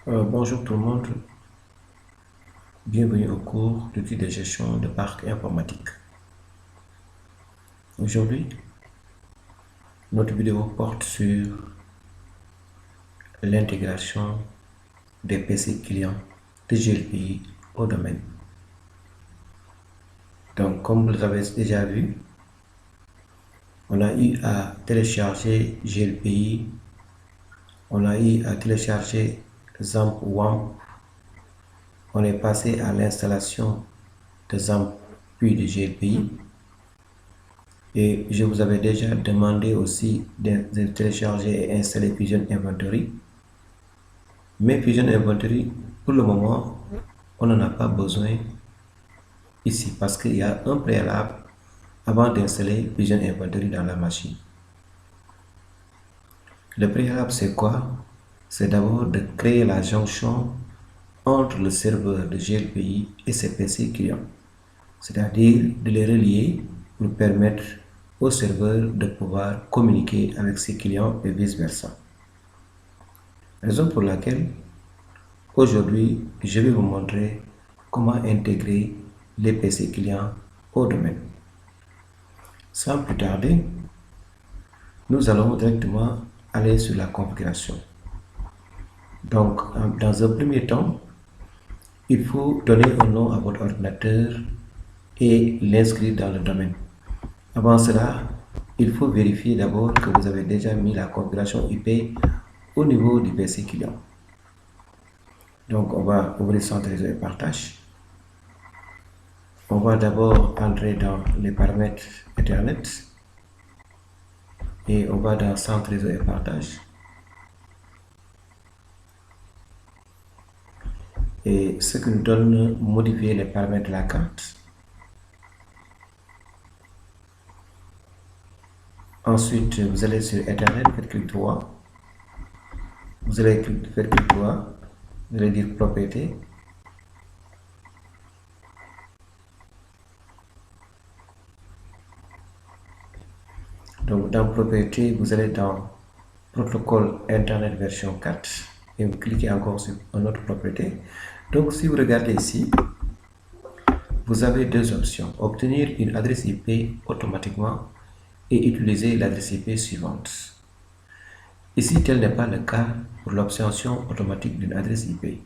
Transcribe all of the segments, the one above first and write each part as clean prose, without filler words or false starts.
Bonjour tout le monde, bienvenue au cours d'outils de gestion de parc informatique. Aujourd'hui, notre vidéo porte sur l'intégration des PC clients de GLPI au domaine. Donc, comme vous l'avez déjà vu, on a eu à télécharger GLPI, on a eu à télécharger XAMPP WAMP, on est passé à l'installation de XAMPP puis de GLPI. Et je vous avais déjà demandé aussi de télécharger et installer Fusion Inventory. Mais Fusion Inventory, pour le moment, on n'en a pas besoin ici parce qu'il y a un préalable avant d'installer Fusion Inventory dans la machine. Le préalable, c'est quoi? C'est d'abord de créer la jonction entre le serveur de GLPI et ses PC clients. C'est-à-dire de les relier pour permettre au serveur de pouvoir communiquer avec ses clients et vice-versa. Raison pour laquelle aujourd'hui je vais vous montrer comment intégrer les PC clients au domaine. Sans plus tarder, nous allons directement aller sur la configuration. Donc, dans un premier temps, il faut donner un nom à votre ordinateur et l'inscrire dans le domaine. Avant cela, il faut vérifier d'abord que vous avez déjà mis la configuration IP au niveau du PC client. Donc, on va ouvrir Centre réseau et partage. On va d'abord entrer dans les paramètres Ethernet et on va dans Centre réseau et partage. Et ce qui nous donne modifier les paramètres de la carte. Ensuite, vous allez sur Ethernet, faites clic droit. Vous allez faire clic droit, vous allez dire propriété. Donc, dans propriété, vous allez dans protocole Internet version 4 et vous cliquez encore sur une autre propriété. Donc, si vous regardez ici, vous avez deux options: obtenir une adresse IP automatiquement et utiliser l'adresse IP suivante. Ici, tel n'est pas le cas pour l'obtention automatique d'une adresse IP.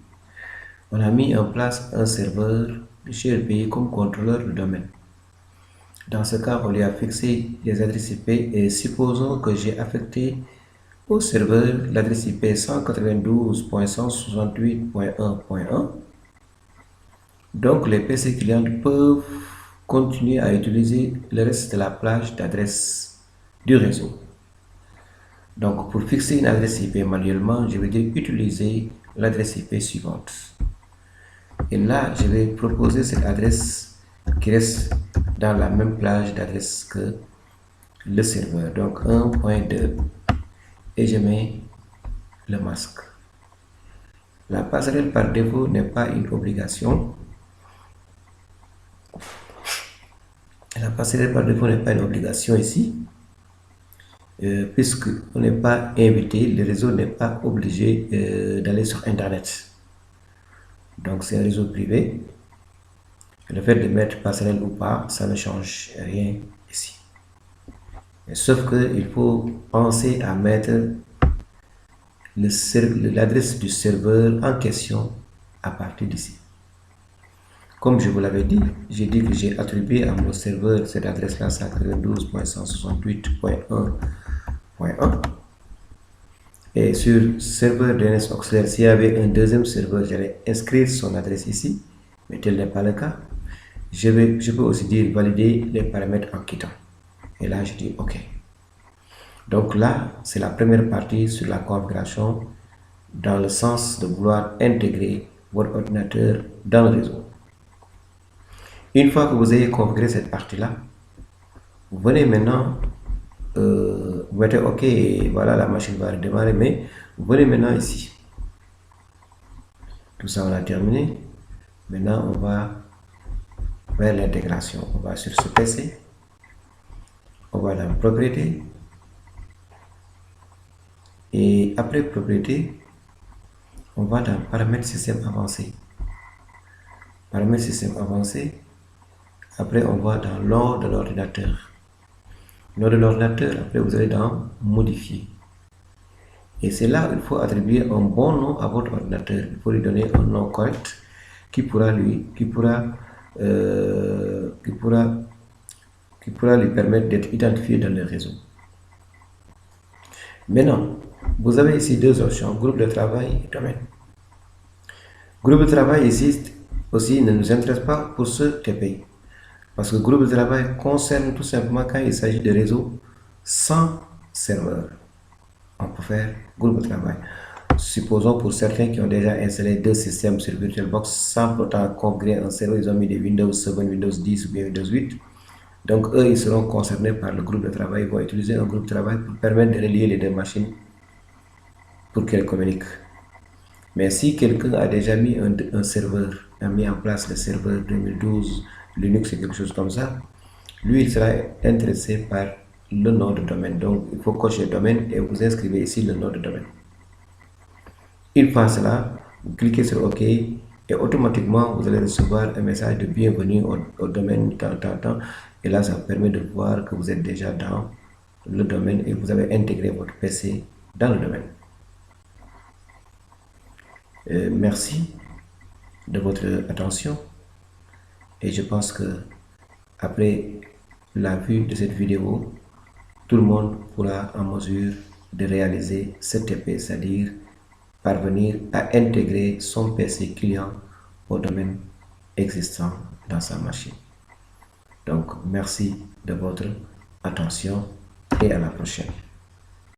On a mis en place un serveur GLPI comme contrôleur de domaine. Dans ce cas, on lui a fixé les adresses IP et supposons que j'ai affecté au serveur l'adresse IP 192.168.1.1. Donc, les PC clients peuvent continuer à utiliser le reste de la plage d'adresses du réseau. Donc, pour fixer une adresse IP manuellement, je vais dire utiliser l'adresse IP suivante. Et là, je vais proposer cette adresse qui reste dans la même plage d'adresse que le serveur. Donc, 1.2. Et je mets le masque. La passerelle par défaut n'est pas une obligation. La passerelle par défaut n'est pas une obligation ici. Puisque on n'est pas invité, le réseau n'est pas obligé d'aller sur Internet. Donc c'est un réseau privé. Le fait de mettre passerelle ou pas, ça ne change rien ici. Sauf qu'il faut penser à mettre l'adresse du serveur en question à partir d'ici. Comme je vous l'avais dit, j'ai dit que j'ai attribué à mon serveur cette adresse-là, 192.168.1.1. Et sur serveur DNS auxiliaire, s'il y avait un deuxième serveur, j'allais inscrire son adresse ici, mais tel n'est pas le cas. Je peux aussi dire valider les paramètres en quittant. Et là, je dis OK. Donc là, c'est la première partie sur la configuration dans le sens de vouloir intégrer votre ordinateur dans le réseau. Une fois que vous ayez configuré cette partie-là, vous venez maintenant, vous mettez OK et voilà, la machine va redémarrer, mais vous venez maintenant ici. Tout ça, on a terminé. Maintenant, on va vers l'intégration. On va sur ce PC, on va dans propriété et après propriété, on va dans paramètres système avancé. Paramètres système avancé. Après, on va dans l'ordre de l'ordinateur. L'ordre de l'ordinateur, après, vous allez dans modifier. Et c'est là il faut attribuer un bon nom à votre ordinateur. Il faut lui donner un nom correct qui pourra lui permettre d'être identifié dans le réseau. Maintenant, vous avez ici deux options, groupe de travail et domaine. Groupe de travail ici aussi ne nous intéresse pas pour ce TPI. Parce que groupe de travail concerne tout simplement quand il s'agit de réseaux sans serveur. On peut faire groupe de travail. Supposons pour certains qui ont déjà installé deux systèmes sur VirtualBox sans pourtant configurer un serveur, ils ont mis des Windows 7, Windows 10 ou bien Windows 8. Donc eux, ils seront concernés par le groupe de travail. Ils vont utiliser un groupe de travail pour permettre de relier les deux machines pour qu'elles communiquent. Mais si quelqu'un a déjà mis un serveur, a mis en place le serveur 2012, Linux et quelque chose comme ça, lui, il sera intéressé par le nom de domaine. Donc, il faut cocher le domaine et vous inscrivez ici le nom de domaine. Une fois cela, vous cliquez sur OK et automatiquement, vous allez recevoir un message de bienvenue au domaine tant. Et là, ça vous permet de voir que vous êtes déjà dans le domaine et vous avez intégré votre PC dans le domaine. Merci de votre attention et je pense que après la vue de cette vidéo, tout le monde pourra en mesure de réaliser ce TP, c'est-à-dire parvenir à intégrer son PC client au domaine existant dans sa machine. Donc, merci de votre attention et à la prochaine.